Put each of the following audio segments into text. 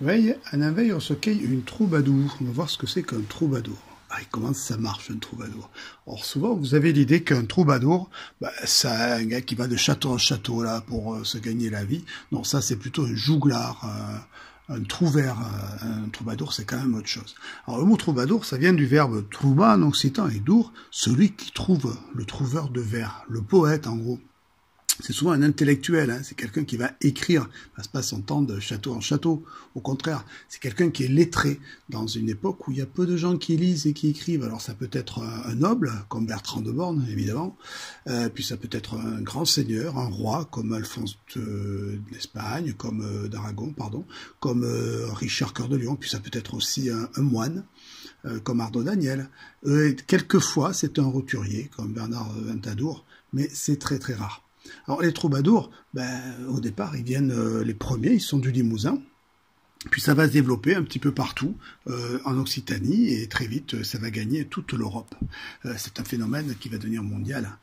Veille, à la veille, on se cueille une troubadour. On va voir ce que c'est qu'un troubadour. Et comment ça marche, un troubadour? Or, souvent, vous avez l'idée qu'un troubadour, c'est un gars qui va de château en château, là, pour se gagner la vie. Non, ça, c'est plutôt un jouglard, un trouvère. Un troubadour, c'est quand même autre chose. Alors, le mot troubadour, ça vient du verbe trouba en occitan et dour, celui qui trouve, le trouveur de vers, le poète, en gros. C'est souvent un intellectuel, hein, c'est quelqu'un qui va écrire, passe pas son temps de château en château. Au contraire, c'est quelqu'un qui est lettré dans une époque où il y a peu de gens qui lisent et qui écrivent. Alors ça peut être un noble, comme Bertrand de Born, évidemment, puis ça peut être un grand seigneur, un roi, comme Alphonse d'Espagne, comme d'Aragon, pardon, comme Richard Cœur de Lion, puis ça peut être aussi un moine, comme Arnaud Daniel. Quelquefois, c'est un roturier, comme Bernard Ventadour, mais c'est très très rare. Alors les troubadours, au départ, ils viennent, les premiers, ils sont du Limousin, puis ça va se développer un petit peu partout en Occitanie, et très vite, ça va gagner toute l'Europe. C'est un phénomène qui va devenir mondial.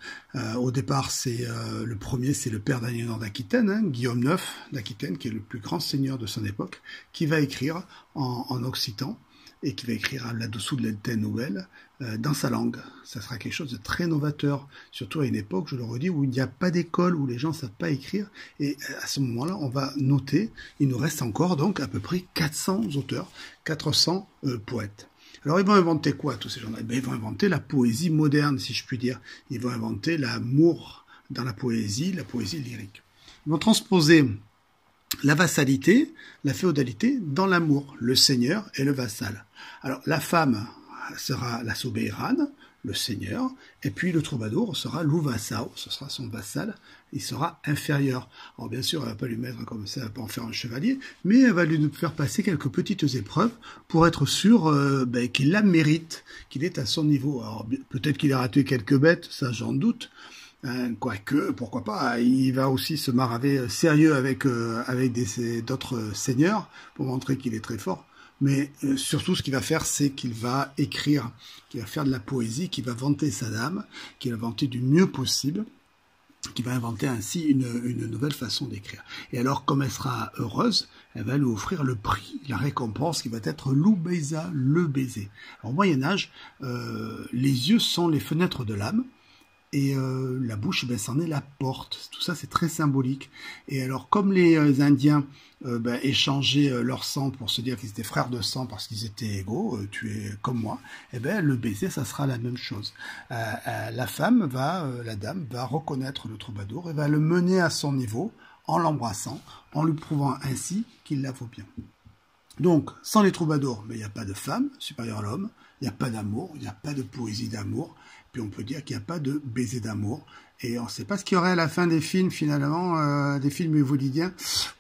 Au départ, le premier, c'est le père d'Aliénor d'Aquitaine, hein, Guillaume IX d'Aquitaine, qui est le plus grand seigneur de son époque, qui va écrire en occitan, et qui va écrire là-dessous de la nouvelle dans sa langue. Ça sera quelque chose de très novateur, surtout à une époque, je le redis, où il n'y a pas d'école, où les gens ne savent pas écrire, et à ce moment-là, on va noter, il nous reste encore donc à peu près 400 auteurs, 400 poètes. Alors ils vont inventer quoi, tous ces gens-là? Ils vont inventer la poésie moderne, si je puis dire. Ils vont inventer l'amour dans la poésie lyrique. Ils vont transposer la vassalité, la féodalité, dans l'amour, le seigneur et le vassal. Alors, la femme sera la soberane, le seigneur, et puis le troubadour sera l'ouvassao, ce sera son vassal, il sera inférieur. Alors, bien sûr, elle va pas lui mettre comme ça, elle va pas en faire un chevalier, mais elle va lui faire passer quelques petites épreuves pour être sûr qu'il la mérite, qu'il est à son niveau. Alors, peut-être qu'il a raté quelques bêtes, ça j'en doute, quoique, pourquoi pas, il va aussi se maraver sérieux avec d'autres seigneurs pour montrer qu'il est très fort. Mais surtout, ce qu'il va faire, c'est qu'il va écrire, qu'il va faire de la poésie, qu'il va vanter sa dame, qu'il va vanter du mieux possible, qu'il va inventer ainsi une nouvelle façon d'écrire. Et alors, comme elle sera heureuse, elle va lui offrir le prix, la récompense qui va être l'oubeisa, le baiser. Alors, au Moyen-Âge, les yeux sont les fenêtres de l'âme. Et la bouche, c'en est la porte. Tout ça, c'est très symbolique. Et alors, comme les Indiens échangeaient leur sang pour se dire qu'ils étaient frères de sang parce qu'ils étaient égaux, tu es comme moi, le baiser, ça sera la même chose. La dame va reconnaître le troubadour et va le mener à son niveau en l'embrassant, en lui prouvant ainsi qu'il la vaut bien. Donc, sans les troubadours, il n'y a pas de femme supérieure à l'homme, il n'y a pas d'amour, il n'y a pas de poésie d'amour, puis on peut dire qu'il n'y a pas de baiser d'amour. Et on ne sait pas ce qu'il y aurait à la fin des films, finalement, des films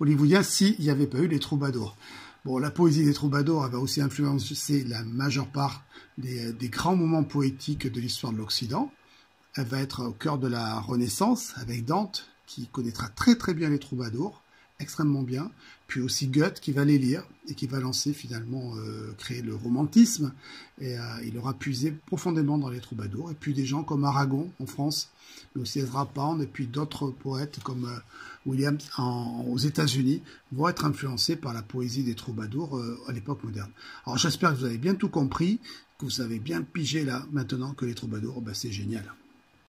hollywoodiens, s'il n'y avait pas eu les troubadours. Bon, la poésie des troubadours elle va aussi influencer la majeure part des grands moments poétiques de l'histoire de l'Occident. Elle va être au cœur de la Renaissance, avec Dante, qui connaîtra très très bien les troubadours, extrêmement bien, puis aussi Goethe qui va les lire et qui va lancer finalement, créer le romantisme, et il aura puisé profondément dans les troubadours, et puis des gens comme Aragon en France, mais aussi Ezra Pound, et puis d'autres poètes comme Williams aux États-Unis vont être influencés par la poésie des troubadours à l'époque moderne. Alors j'espère que vous avez bien tout compris, que vous avez bien pigé là maintenant que les troubadours, c'est génial.